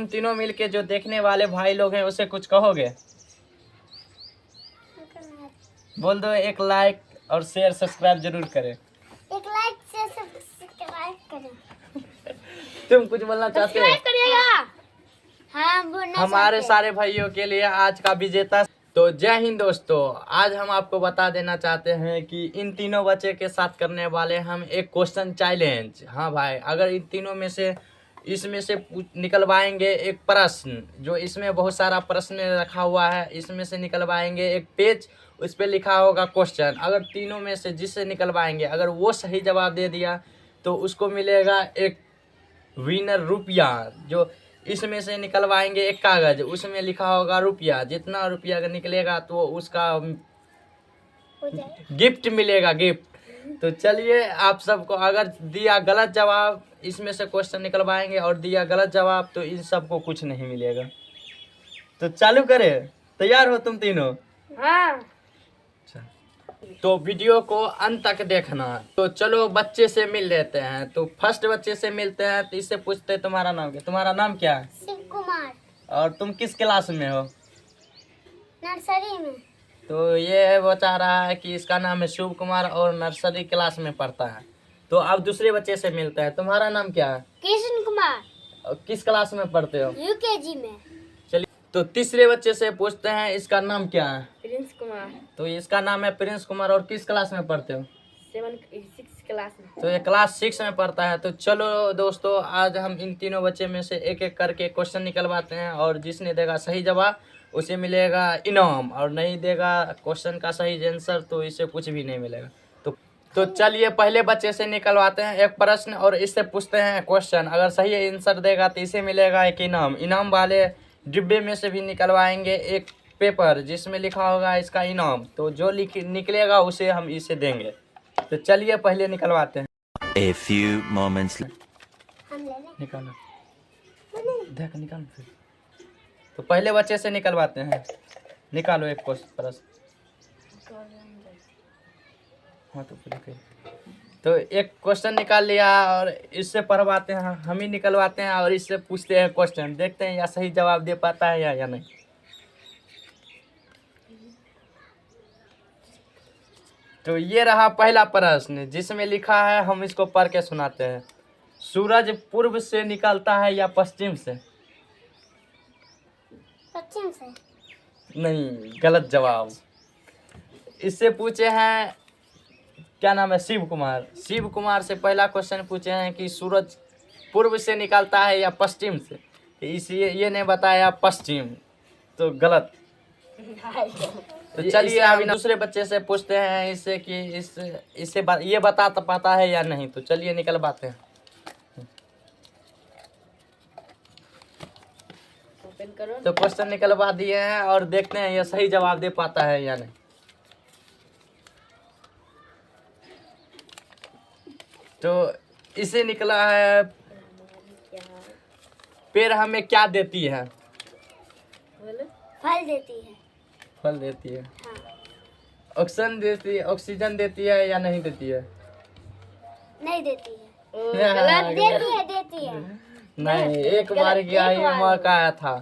तुम तीनों मिलके जो देखने वाले भाई लोग हैं उसे कुछ कहोगे? बोल दो एक लाइक और शेयर सब्सक्राइब जरूर करें। एक लाइक से सब्सक्राइब करें। तुम कुछ बोलना चाहते हो? हाँ, बोलना हमारे चाहते हैं। सारे भाइयों के लिए आज का विजेता। तो जय हिंद दोस्तों, आज हम आपको बता देना चाहते हैं कि इन तीनों बच्चे के साथ करने वाले हम एक क्वेश्चन चैलेंज। हाँ भाई, अगर इन तीनों में से इसमें से निकलवाएंगे एक प्रश्न, जो इसमें बहुत सारा प्रश्न रखा हुआ है, इसमें से निकलवाएंगे एक पेज, उस पर लिखा होगा क्वेश्चन। अगर तीनों में से जिससे निकलवाएंगे, अगर वो सही जवाब दे दिया तो उसको मिलेगा एक विनर रुपया। जो इसमें से निकलवाएंगे एक कागज, उसमें लिखा होगा रुपया। जितना रुपया निकलेगा तो उसका गिफ्ट मिलेगा, गिफ्ट। तो चलिए, आप सबको अगर दिया गलत जवाब, इसमें से क्वेश्चन निकलवाएंगे, और दिया गलत जवाब तो इन सबको कुछ नहीं मिलेगा। तो चालू करें? तैयार हो तुम तीनों? हाँ। तो वीडियो को अंत तक देखना। तो चलो बच्चे से मिल लेते हैं। तो फर्स्ट बच्चे से मिलते हैं, तो इससे पूछते हैं तुम्हारा नाम क्या? तुम्हारा नाम क्या है? शिव कुमार। और तुम किस क्लास में हो? नर्सरी में। तो ये बता रहा है कि इसका नाम है शिव कुमार और नर्सरी क्लास में पढ़ता है। तो अब दूसरे बच्चे से मिलते हैं। तुम्हारा नाम क्या है? कृष्ण कुमार। और किस क्लास में पढ़ते हो? यूकेजी में। चलिए, तो तीसरे बच्चे से पूछते हैं, इसका नाम क्या है? प्रिंस कुमार। तो इसका नाम है प्रिंस कुमार, और किस क्लास में पढ़ते हो? 6 क्लास में। तो ये क्लास 6 में पढ़ता है। तो चलो दोस्तों, आज हम इन तीनों बच्चे में से एक एक करके क्वेश्चन निकलवाते हैं, और जिसने देगा सही जवाब उसे मिलेगा इनाम, और नहीं देगा क्वेश्चन का सही आंसर तो इसे कुछ भी नहीं मिलेगा। तो चलिए पहले बच्चे से निकलवाते हैं एक प्रश्न, और इससे पूछते हैं क्वेश्चन। अगर सही आंसर देगा तो इसे मिलेगा एक इनाम। इनाम वाले डिब्बे में से भी निकलवाएंगे एक पेपर, जिसमें लिखा होगा इसका इनाम। तो जो निकलेगा उसे हम इसे देंगे। तो चलिए पहले निकलवाते हैं। A few moments हम ले लें। निकालो, देख निकालो फिर। तो पहले बच्चे से निकलवाते हैं। निकालो एक प्रश्न। हाँ तो फिर okay। तो एक क्वेश्चन निकाल लिया, और इससे पढ़वाते हैं, हम ही निकलवाते हैं, और इससे पूछते हैं क्वेश्चन। देखते हैं या सही जवाब दे पाता है या नहीं। तो ये रहा पहला प्रश्न, जिसमें लिखा है, हम इसको पढ़ के सुनाते हैं। सूरज पूर्व से निकलता है या पश्चिम से? पश्चिम से। नहीं, गलत जवाब। इससे पूछे हैं, क्या नाम है? शिव कुमार। शिव कुमार से पहला क्वेश्चन पूछे हैं कि सूरज पूर्व से निकलता है या पश्चिम से। इसलिए ये नहीं बताया पश्चिम, तो गलत। तो चलिए अभी दूसरे बच्चे से पूछते हैं इससे कि इससे ये बता पाता है या नहीं। तो चलिए निकलवाते हैं। तो क्वेश्चन निकलवा दिए हैं, और देखते हैं ये सही जवाब दे पाता है या नहीं। तो इसे निकला है, पेड़ हमें क्या देती है? फल देती है। फल देती है। हाँ। ऑक्सीजन देती है या नहीं देती है? नहीं देती है। गलत। देती है। नहीं, एक बार गया ही मौका आया था।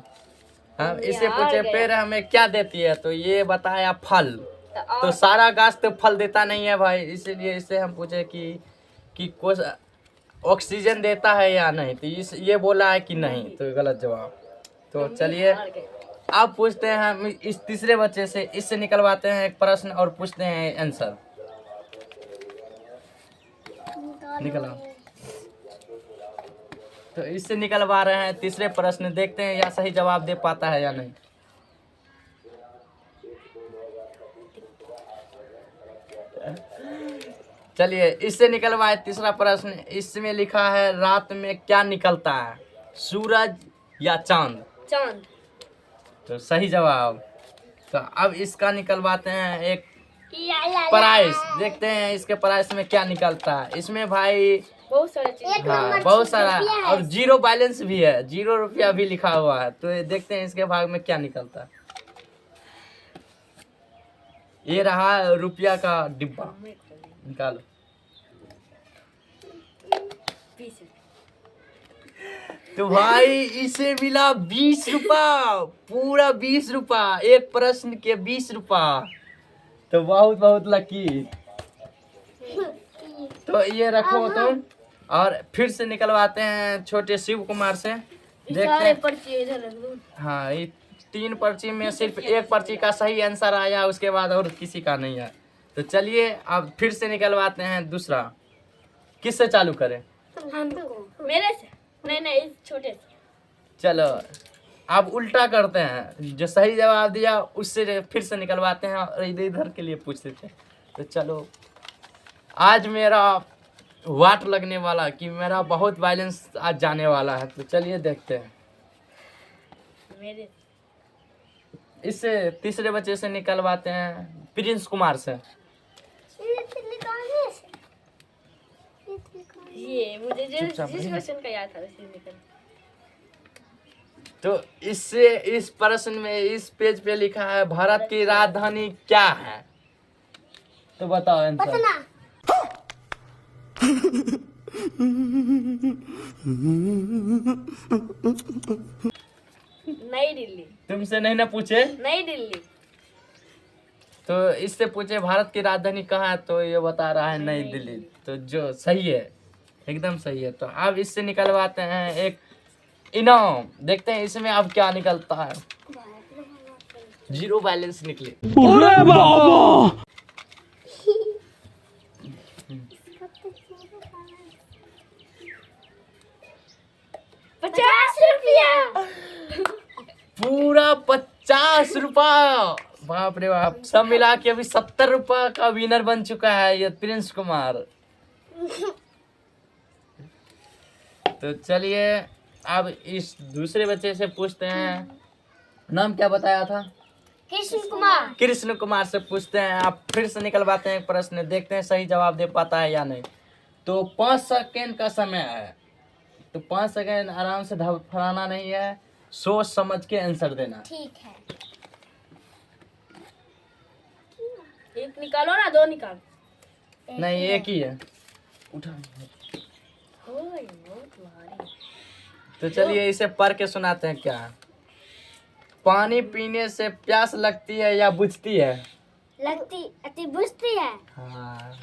हम इसे पूछे पेड़ हमें क्या देती है, तो ये बताया फल। तो सारा गाछ तो फल देता नहीं है भाई, इसलिए इससे हम पूछे कि ऑक्सीजन देता है या नहीं। तो ये बोला है कि नहीं, तो गलत जवाब। तो चलिए अब पूछते हैं हम इस तीसरे बच्चे से। इससे निकलवाते हैं एक प्रश्न और पूछते हैं आंसर। निकला। तो इससे निकलवा रहे हैं तीसरे प्रश्न। देखते हैं या सही जवाब दे पाता है या नहीं। चलिए इससे निकलवाए तीसरा प्रश्न। इसमें लिखा है, रात में क्या निकलता है, सूरज या चांद? चांद। तो सही जवाब। तो अब इसका निकलवाते हैं एक प्राइस। देखते हैं इसके प्राइस में क्या निकलता है। इसमें भाई बहुत सारे चीज। हाँ, बहुत सारा, और 0 बैलेंस भी है, 0 रुपया भी लिखा हुआ है। तो ये देखते हैं इसके भाग में क्या निकलता है। ये रहा रुपया का डिब्बा। निकालो। तो भाई इसे मिला 20 रुपया, पूरा 20 रुपया, एक प्रश्न के 20 रुपया। तो बहुत बहुत लकी। तो ये रखो तुम, और फिर से निकलवाते हैं छोटे शिव कुमार से। देखते हैं। पर्ची इधर रख दूं। हाँ, ये 3 पर्ची में सिर्फ एक पर्ची का सही आंसर आया, उसके बाद और किसी का नहीं आया। तो चलिए अब फिर से निकलवाते हैं दूसरा। किससे चालू करें? मेरे से नहीं इस छोटे से। चलो अब उल्टा करते हैं, जो सही जवाब दिया उससे फिर से निकलवाते हैं और इधर इधर के लिए पूछते थे। तो चलो आज मेरा वाट लगने वाला कि मेरा बहुत बैलेंस आज जाने वाला है। तो चलिए देखते हैं। मेरे इससे तीसरे बच्चे से निकलवाते हैं, प्रिंस कुमार से। ये मुझे चुपचाप जिस रहिए। क्वेश्चन का याद था उसी निकल। तो इससे इस प्रश्न में इस पेज पे लिखा है भारत की राजधानी क्या है? तो बताओ आंसर। नई दिल्ली। तुमसे नहीं ना पूछे, नई दिल्ली। तो इससे पूछे भारत की राजधानी कहाँ है, तो ये बता रहा है नई दिल्ली। तो जो सही है, एकदम सही है। तो अब इससे निकलवाते हैं एक इनाम। देखते हैं इसमें अब क्या निकलता है। 0 बैलेंस निकले। 50 रुपया। पूरा 50 रुपया। बाप रे बाप, सब मिला के अभी 70 रुपया का विनर बन चुका है ये प्रिंस कुमार। तो चलिए अब इस दूसरे बच्चे से पूछते हैं। नाम क्या बताया था? कृष्ण कुमार। कृष्ण कुमार से पूछते हैं। आप फिर से निकलवाते हैं एक प्रश्न, देखते हैं सही जवाब दे पाता है या नहीं। तो 5 सेकेंड का समय है। तो 5 सेकेंड आराम से धड़फड़ाना नहीं है, सोच समझ के आंसर देना। ठीक है। एक निकालो ना, 2 निकाल। नहीं, एक ही है। उठा। ओए बहुत भारी। तो चलिए इसे पढ़ के सुनाते हैं क्या। पानी पीने से प्यास लगती है या बुझती है? लगती अति बुझती है। हाँ,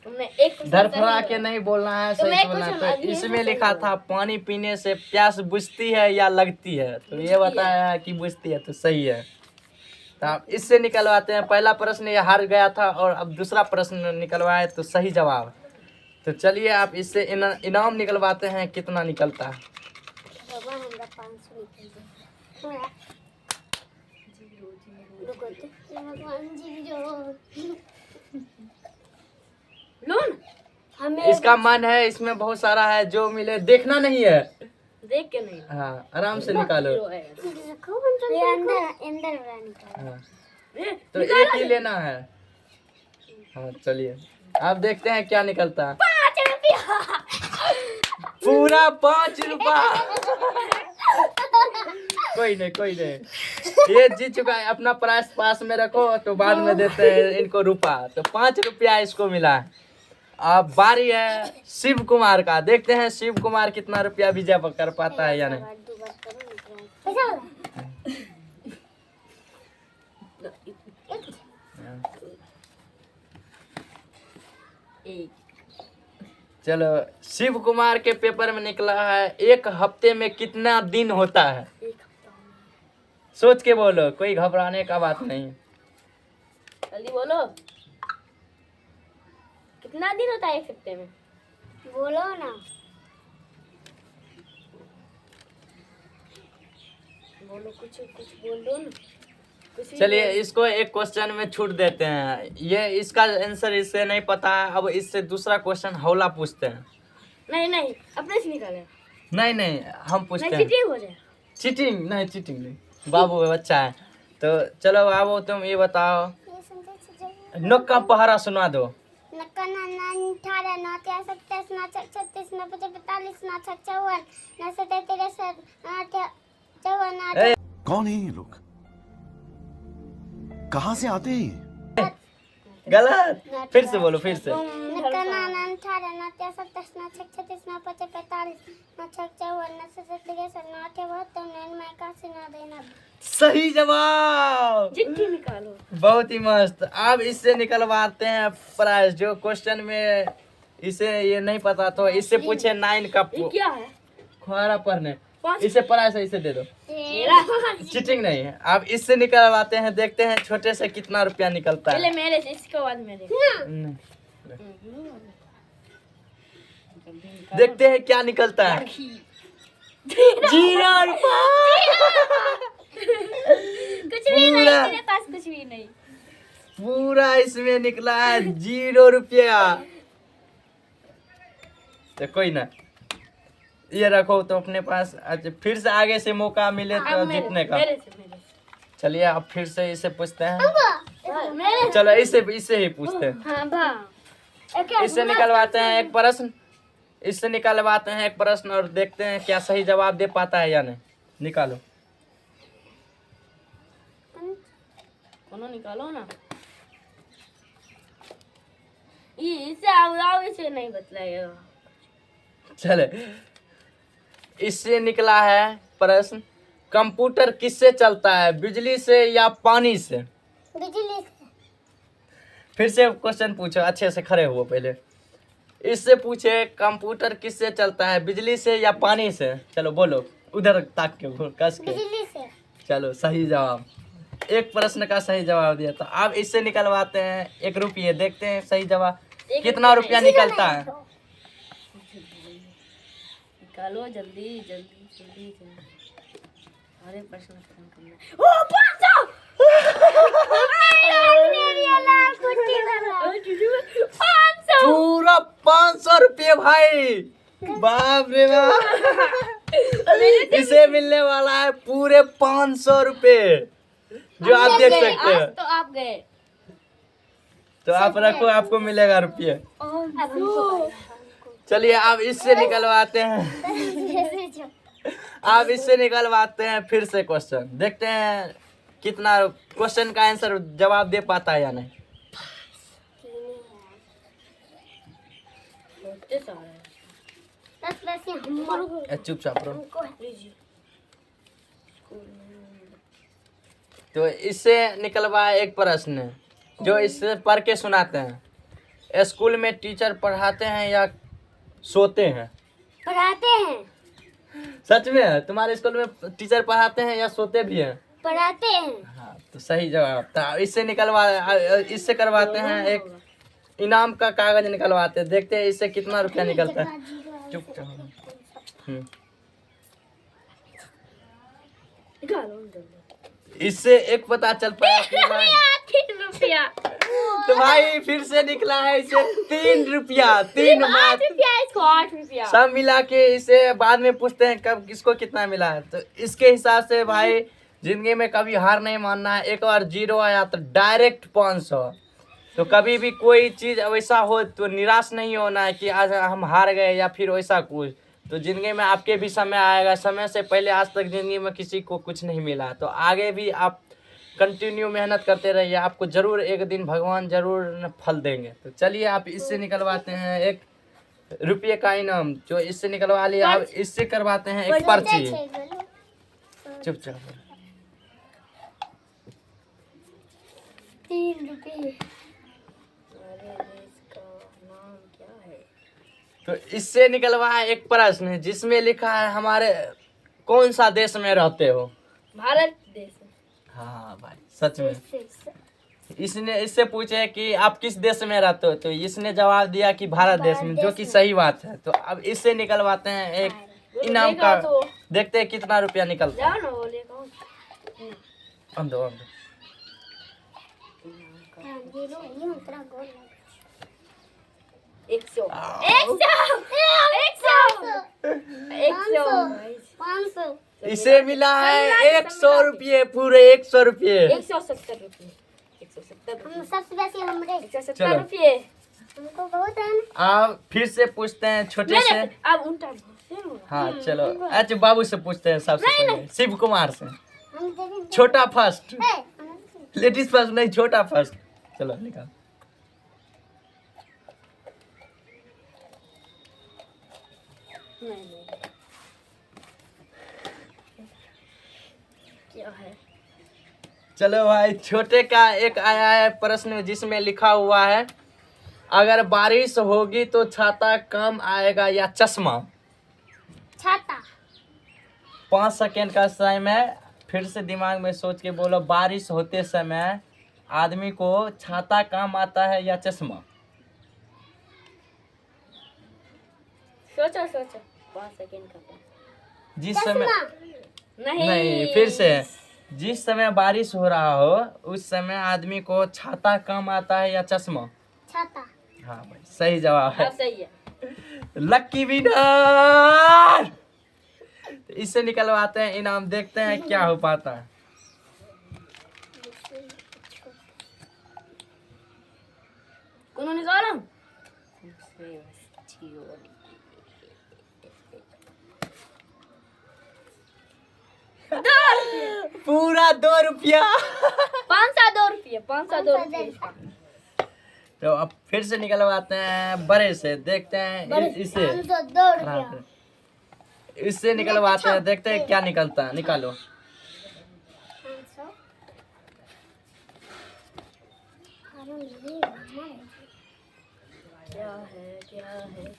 तुमने एक क्वेश्चन धड़फड़ा सही के नहीं बोलना है, तुम सही एक बोलना है। क्वेश्चन तो अभी इसमें सही लिखा बोला। था पानी पीने से प्यास बुझती है या लगती है, तो ये बताया है कि बुझती है, तो सही है। तो आप इससे निकलवाते हैं। पहला प्रश्न ये हार गया था और अब दूसरा प्रश्न निकलवाए तो सही जवाब। तो चलिए आप इससे इनाम निकलवाते हैं। कितना निकलता है? भगवान हमरा 500 निकल जाए। भगवान जी लोन हमें इसका मन है, इसमें बहुत सारा है, जो मिले देखना नहीं है। देख के नहीं। हाँ, आराम से निकालो। ये अंदर अंदर वाला निकाल। हाँ, तो एक ही लेना है। हाँ चलिए आप देखते हैं क्या निकलता है। 5 रुपया। पूरा 5 रुपया। कोई नहीं, ये जीत चुका है। अपना प्राइस पास में रखो, तो बाद में देते हैं इनको रुपया। तो 5 रुपया इसको मिला है। अब बारी है शिव कुमार का। देखते हैं शिव कुमार कितना रुपया विजय कर पाता है या नहीं। चलो शिव कुमार के पेपर में निकला है, एक हफ्ते में कितना दिन होता है? सोच के बोलो, कोई घबराने का बात नहीं। जल्दी बोलो, कितना दिन होता है एक हफ्ते में? बोलो ना। बोलो, कुछ बोल दो ना। चलिए इसको एक क्वेश्चन में छूट देते हैं। ये इसका आंसर इससे नहीं पता है। अब इससे दूसरा क्वेश्चन हौला पूछते हैं। नहीं अपने से निकाले। नहीं हम पूछते हैं। चीटिंग हो जाए। चीटिंग नहीं, बाबू बच्चा है। तो चलो बाबू तुम ये बताओ, नक का पहरा सुना दो। नक्का 18 9 37 9 36 9 45 9 54 9 37 8 54 ए, कौन है ये लोग? कहाँ से आते हैं? गलत। फिर से बोलो, फिर से। नक्का 9 18 9 63 9 36 9 45 9 54 9 63 9 72 9 81 9 92। सही जवाब। चिट्ठी निकालो। बहुत ही मस्त। अब इससे निकलवाते हैं प्राइस। जो क्वेश्चन में इसे ये नहीं पता तो इससे पूछे 9 का ये क्या है? खुआरा पढ़ने। पाँच। इसे प्राइस है, इसे दे दो। मेरा चीटिंग नहीं है। अब इससे निकलवाते हैं, देखते हैं छोटे से कितना रुपया निकलता पहले है। मेरे से, इसके बाद मेरे। नहीं। देखते हैं क्या निकलता है। 0 रुपया। कुछ भी नहीं, पूरा। मेरे पास कुछ भी नहीं। पूरा इसमें निकला है 0 रुपया। तो कोई ना, ये रखो तो अपने पास। अच्छा, फिर से आगे से मौका मिले तो अब मेरे- जीतने का। मेरे से। चलिए अब फिर से इसे पूछते हैं। मेरे चलो इससे ही पूछते हैं। हाँ भा। इससे निकलवाते हैं एक प्रश्न। इससे निकलवाते हैं एक प्रश्न और देखते हैं क्या सही जवाब दे पाता है या नहीं। निकालो। कोनो निकालो ना। ये इससे आओ इसे नहीं बतलाएगा। चले, इससे निकला है प्रश्न। कंप्यूटर किससे चलता है, बिजली से या पानी से? बिजली से। फिर से क्वेश्चन पूछो, अच्छे से खड़े हुए पहले। इससे पूछे कंप्यूटर किससे चलता है, बिजली से या पानी से? चलो बोलो, उधर ताक के कस के। बिजली से। चलो सही जवाब। एक प्रश्न का सही जवाब दिया। तो अब इससे निकलवाते हैं 1 रुपये। देखते हैं सही जवाब कितना रुपया निकलता है। निकालो जल्दी जल्दी जल्दी जल्दी। अरे प्रश्न खत्म करना। ओ 500। मेरी अलार्म फुटी वाला। 500। पूरा 500 रुपये भाई। बाप रे बाप। इसे मिलने वाला है पूरे 500 रुपये, जो आप देख सकते हैं। आज तो आप गए। तो आप रखो, आपको मिलेगा रुपये। चलिए अब इससे निकलवाते हैं। अब इससे निकलवाते हैं फिर से क्वेश्चन। देखते हैं कितना क्वेश्चन का आंसर जवाब दे पाता है या नहीं। चुपचाप रहो। तो इससे निकलवा एक प्रश्न जो इससे पढ़ के सुनाते हैं। स्कूल में टीचर पढ़ाते हैं या सोते हैं? पढ़ाते हैं। सच में तुम्हारे स्कूल में टीचर पढ़ाते हैं या सोते भी हैं? पढ़ाते हैं। हाँ, तो सही जवाब। तो इससे करवाते हैं एक इनाम का कागज निकलवाते हैं। देखते हैं इससे कितना रुपया निकलता है। चुपचाप। निकालो जल्दी। इससे एक पता चल पाया कि भाई 3 रुपया। तो भाई फिर से निकला है इसे 3 रुपया। 3 8 रुपया, इसको 8 रुपया। सब मिला के इसे बाद में पूछते हैं कब किसको कितना मिला है। तो इसके हिसाब से भाई जिंदगी में कभी हार नहीं मानना है। एक बार 0 आया तो डायरेक्ट 500। तो कभी भी कोई चीज़ वैसा हो तो निराश नहीं होना है कि आज हम हार गए या फिर वैसा कुछ। तो ज़िंदगी में आपके भी समय आएगा। समय से पहले आज तक ज़िंदगी में किसी को कुछ नहीं मिला। तो आगे भी आप कंटिन्यू मेहनत करते रहिए, आपको ज़रूर एक दिन भगवान ज़रूर फल देंगे। तो चलिए आप इससे निकलवाते हैं 1 रुपये का इनाम। जो इससे निकलवा लिया, अब इससे करवाते हैं एक पर्ची। चुपचाप। 3 रुपये। तो इससे निकलवा है एक प्रश्न है जिसमें लिखा है हमारे कौन सा देश में रहते हो? भारत देश। हाँ भाई सच में। इससे पूछे कि आप किस देश में रहते हो, तो इसने जवाब दिया कि भारत देश में, जो कि सही बात है। तो अब इससे निकलवाते हैं एक इनाम का। देखते हैं कितना रुपया निकलता है। जाओ ना बोले कौन। अंदो ये लो, ये उतरा गोल। 100 500। इसे मिला है 100 रुपये, पूरे 100 रुपये। 170 रुपये। 170 हम सबसे बेसी हमरे। 170 चलो। रुपये। हमको बहुत है ना। अब फिर से पूछते हैं छोटे से। अब उल्टा। हाँ चलो, अच्छा बाबू से पूछते हैं सबसे पहले। शिव कुमार से। हम देखेंगे। छोटा फर्स्ट, ए, लेडीज फर्स्ट नहीं, छोटा फर्स्ट। चलो निकाल। नहीं नहीं, क्या है? चलो भाई, छोटे का एक आया है प्रश्न जिसमें लिखा हुआ है, अगर बारिश होगी तो छाता काम आएगा या चश्मा? छाता। 5 सेकेंड का समय, फिर से दिमाग में सोच के बोलो, बारिश होते समय आदमी को छाता काम आता है या चश्मा? सोचो सोचो, 5 सेकेंड का टाइम। जिस समय नहीं नहीं, फिर से, जिस समय बारिश हो रहा हो उस समय आदमी को छाता काम आता है या चश्मा? छाता। हाँ भाई, सही जवाब है। अब सही है। लक्की विनर। इससे निकलवाते हैं इनाम, देखते हैं क्या हो पाता है। कौन निकाला? पूरा 2 रुपया। 502 रुपये, 502 रुपये इसका। तो अब फिर से निकलवाते हैं बड़े से, देखते हैं इसे। 502 रुपया। इससे निकलवाते हैं, देखते हैं क्या निकलता है। निकालो। 500। क्या है?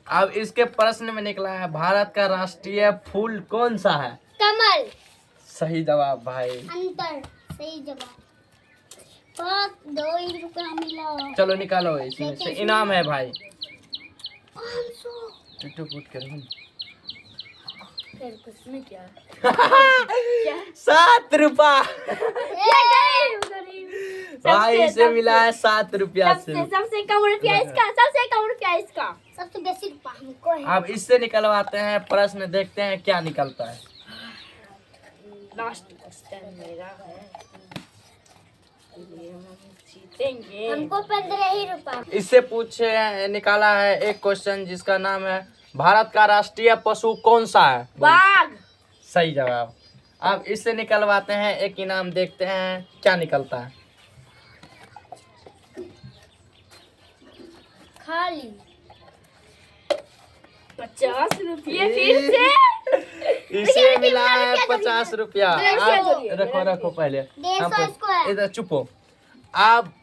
अब इसके प्रश्न में निकला है, भारत का राष्ट्रीय फूल कौन सा है? कमल। सही जवाब भाई। अंतर। सही जवाब। 2 रुपया मिला। चलो निकालो, इसमें से इनाम है भाई। 500। टूटो फूट कर। फिर उसमें क्या? 7 रुपया भाई, सबसे- इसे मिला है 7 रुपया से। सबसे कम रुपया इसका, सबसे कम रुपया इसका। सबसे बेसी रुपया हमको है। अब इससे निकलवाते हैं प्रश्न, देखते हैं क्या निकलता है। लास्ट क्वेश्चन मेरा है, ये हम जीतेंगे। हमको 15 ही रुपया। इससे पूछे निकाला है एक क्वेश्चन जिसका नाम है, भारत का राष्ट्रीय पशु कौन सा है? बाघ। सही जवाब। अब इससे निकलवाते हैं एक इनाम, देखते हैं क्या निकलता है। खाली 50 रुपये फिर से। इसे मिला है 50 रुपया। आप रुपया। रखो रखो पहले। 150 इसको है। इधर चुपो। आप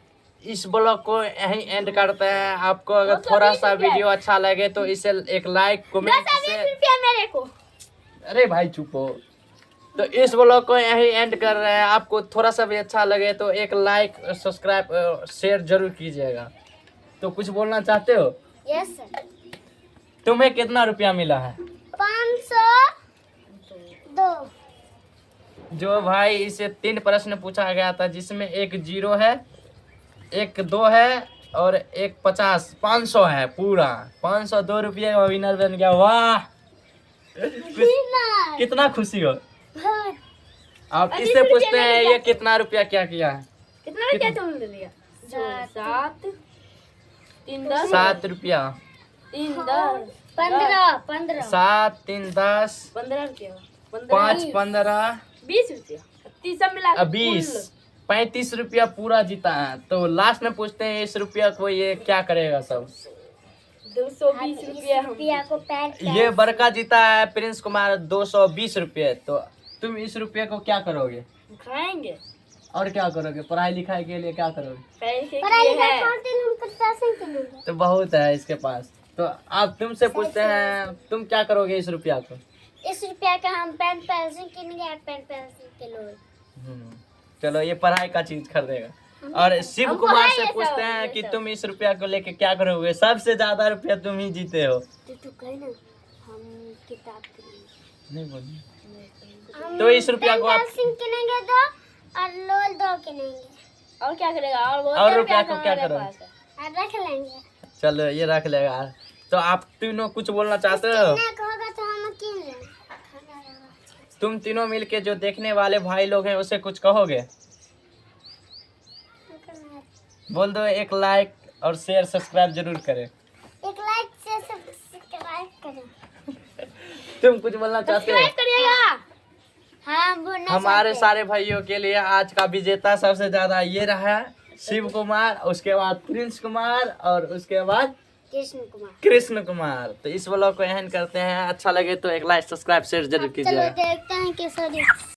इस ब्लॉग को यहीं एंड करते हैं। आपको अगर थोड़ा सा वीडियो अच्छा लगे तो इसे एक लाइक कमेंट 20 से। रुपया मेरे को। अरे भाई चुपो। तो इस ब्लॉग को यहीं एंड कर रहे हैं। आपको थोड़ा सा भी अच्छा लगे तो एक लाइक, सब्सक्राइब, शेयर जरूर कीजिएगा। तो कुछ बोलना चाहते हो? Yes sir. तुम्हें कितना रुपया मिला है? 502। जो भाई, इसे 3 प्रश्न पूछा गया था जिसमें एक 0 है, एक 2 है और एक 50। 500 है पूरा। 502 रुपये का विनर बन गया। वाह, कितना खुशी हो। आप अभी इससे रुपया पूछते हैं मैंने ये कितना रुपया क्या किया है? कितना रुपया तुमने लिया? 7 3 10 7 रुपया। 3 10 15 7 3 10 15 रुपया। 5 15 20 रुपया। 30 सब मिला 20 35 रुपया पूरा जीता है। तो लास्ट में पूछते हैं इस रुपया को ये क्या करेगा सब? 220 रुपया हम रुपया को पैक ये बड़का जीता है प्रिंस कुमार 220 रुपये। तो तुम इस रुपये को क्या करोगे? खाएंगे। और क्या करोगे? पढ़ाई लिखाई के लिए क्या करोगे? पैसे पढ़ाई के लिए लिखाई है। करते हैं, हम तो पैसे ही कमाएंगे। तो बहुत है इसके पास। तो आप तुमसे पूछते हैं, तुम क्या करोगे इस रुपया को? इस रुपया का हम पेन पेंसिल किनेंगे, पेन पेंसिल के लोग। चलो, ये पढ़ाई का चीज खरीदेगा। और शिव हमको कुमार है से ये पूछते सब, हैं ये कि सब। तुम इस रुपया को लेके क्या करोगे? सबसे ज्यादा रुपया तुम ही जीते हो। तो कहे ना हम किताब किनेंगे। नहीं बोलिए। हम तो इस रुपया पेन को आप पेंसिल किनेंगे 2 और लोल 2 किनेंगे और क्या करेगा? और बहुत और रुपया रुपया को क्या हमारे करोगे? पास है। और रख लेंगे। चलो, ये रख लेगा। तो आप तीनों कुछ बोलना चाहते हो? कितना कहोगे तो हम किन लेंगे। तुम तीनों मिलके जो देखने वाले भाई लोग हैं उसे कुछ कहोगे? बोल दो, एक लाइक और शेयर सब्सक्राइब जरूर करें। एक लाइक से सब्सक्राइब करें। तुम कुछ बोलना चाहते हो? सब्सक्राइब करिएगा। हाँ बोलना हमारे चाहते सारे भाइयों के लिए आज का विजेता सबसे ज्यादा ये रहा शिव कुमार, उसके बाद प्रिंस कुमार और उसके बाद हैं। कृष्ण कुमार। कृष्ण कुमार। तो इस व्लॉग को एंड करते हैं। अच्छा लगे तो एक लाइक सब्सक्राइब शेयर जरूर चलो कीजिएगा। देखते हैं कि सर